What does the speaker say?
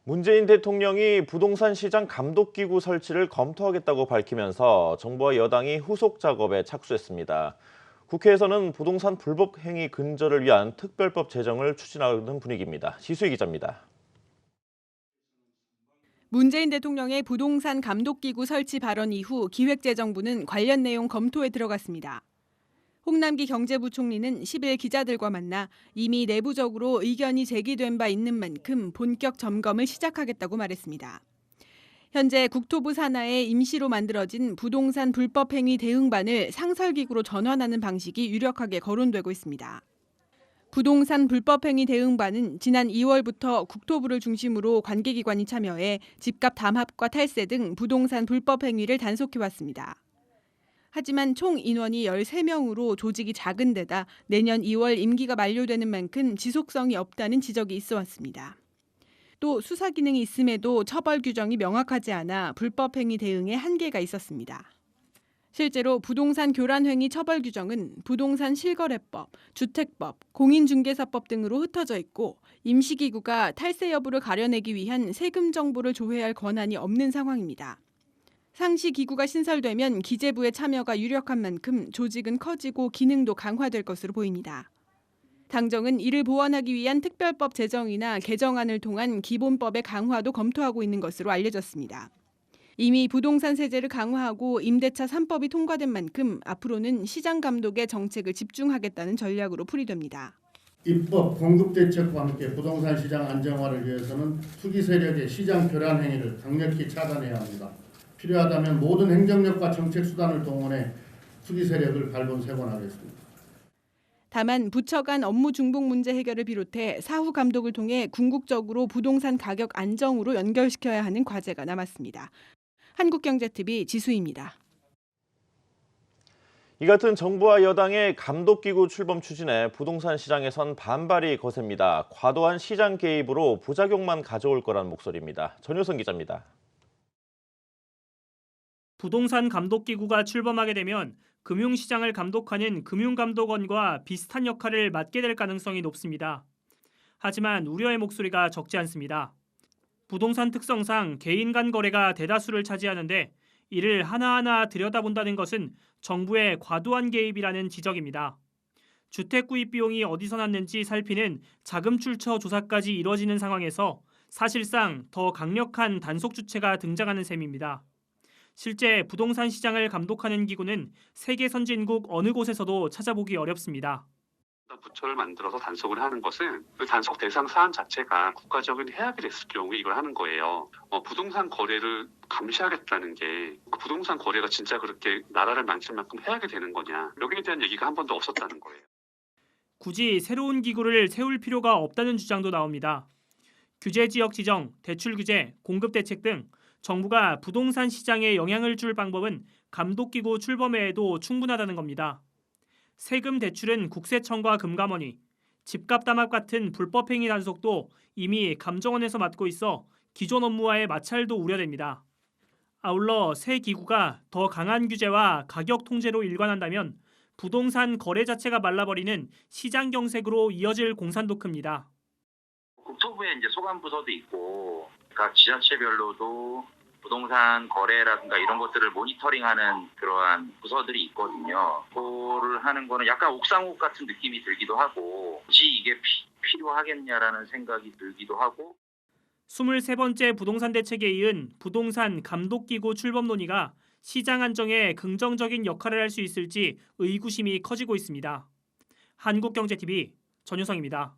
문재인 대통령이 부동산 시장 감독기구 설치를 검토하겠다고 밝히면서 정부와 여당이 후속 작업에 착수했습니다. 국회에서는 부동산 불법 행위 근절을 위한 특별법 제정을 추진하는 분위기입니다. 지수희 기자입니다. 문재인 대통령의 부동산 감독기구 설치 발언 이후 기획재정부는 관련 내용 검토에 들어갔습니다. 홍남기 경제부총리는 10일 기자들과 만나 이미 내부적으로 의견이 제기된 바 있는 만큼 본격 점검을 시작하겠다고 말했습니다. 현재 국토부 산하에 임시로 만들어진 부동산 불법 행위 대응반을 상설기구로 전환하는 방식이 유력하게 거론되고 있습니다. 부동산 불법행위 대응반은 지난 2월부터 국토부를 중심으로 관계기관이 참여해 집값 담합과 탈세 등 부동산 불법행위를 단속해왔습니다. 하지만 총 인원이 13명으로 조직이 작은 데다 내년 2월 임기가 만료되는 만큼 지속성이 없다는 지적이 있어왔습니다. 또 수사 기능이 있음에도 처벌 규정이 명확하지 않아 불법행위 대응에 한계가 있었습니다. 실제로 부동산 교란행위 처벌 규정은 부동산 실거래법, 주택법, 공인중개사법 등으로 흩어져 있고 임시기구가 탈세 여부를 가려내기 위한 세금 정보를 조회할 권한이 없는 상황입니다. 상시기구가 신설되면 기재부의 참여가 유력한 만큼 조직은 커지고 기능도 강화될 것으로 보입니다. 당정은 이를 보완하기 위한 특별법 제정이나 개정안을 통한 기본법의 강화도 검토하고 있는 것으로 알려졌습니다. 이미 부동산 세제를 강화하고 임대차 3법이 통과된 만큼 앞으로는 시장 감독에 정책을 집중하겠다는 전략으로 풀이됩니다. 입법, 공급 대책과 함께 부동산 시장 안정화를 위해서는 투기 세력의 시장 교란 행위를 강력히 차단해야 합니다. 필요하다면 모든 행정력과 정책 수단을 동원해 투기 세력을 발본색원하겠습니다. 다만 부처 간 업무 중복 문제 해결을 비롯해 사후 감독을 통해 궁극적으로 부동산 가격 안정으로 연결시켜야 하는 과제가 남았습니다. 한국경제TV 지수희입니다. 이 같은 정부와 여당의 감독기구 출범 추진에 부동산 시장에선 반발이 거셉니다. 과도한 시장 개입으로 부작용만 가져올 거란 목소리입니다. 전효선 기자입니다. 부동산 감독기구가 출범하게 되면 금융시장을 감독하는 금융감독원과 비슷한 역할을 맡게 될 가능성이 높습니다. 하지만 우려의 목소리가 적지 않습니다. 부동산 특성상 개인 간 거래가 대다수를 차지하는데 이를 하나하나 들여다본다는 것은 정부의 과도한 개입이라는 지적입니다. 주택 구입 비용이 어디서 났는지 살피는 자금 출처 조사까지 이뤄지는 상황에서 사실상 더 강력한 단속 주체가 등장하는 셈입니다. 실제 부동산 시장을 감독하는 기구는 세계 선진국 어느 곳에서도 찾아보기 어렵습니다. 부처를 만들어서 단속을 하는 것은 그 단속 대상 사안 자체가 국가적인 해악이 됐을 경우에 이걸 하는 거예요. 부동산 거래를 감시하겠다는 게 부동산 거래가 진짜 그렇게 나라를 망칠 만큼 해악이 되는 거냐. 여기에 대한 얘기가 한 번도 없었다는 거예요. 굳이 새로운 기구를 세울 필요가 없다는 주장도 나옵니다. 규제 지역 지정, 대출 규제, 공급 대책 등 정부가 부동산 시장에 영향을 줄 방법은 감독기구 출범 외에도 충분하다는 겁니다. 세금 대출은 국세청과 금감원이, 집값 담합 같은 불법행위 단속도 이미 감정원에서 맡고 있어 기존 업무와의 마찰도 우려됩니다. 아울러 새 기구가 더 강한 규제와 가격 통제로 일관한다면 부동산 거래 자체가 말라버리는 시장 경색으로 이어질 공산도 큽니다. 국토부에 이제 소관부서도 있고 각 지자체별로도 부동산 거래라든가 이런 것들을 모니터링하는 그러한 부서들이 있거든요. 그거를 하는 거는 약간 옥상옥 같은 느낌이 들기도 하고 굳이 이게 필요하겠냐라는 생각이 들기도 하고 23번째 부동산 대책에 이은 부동산 감독기구 출범 논의가 시장 안정에 긍정적인 역할을 할 수 있을지 의구심이 커지고 있습니다. 한국경제TV 전효성입니다.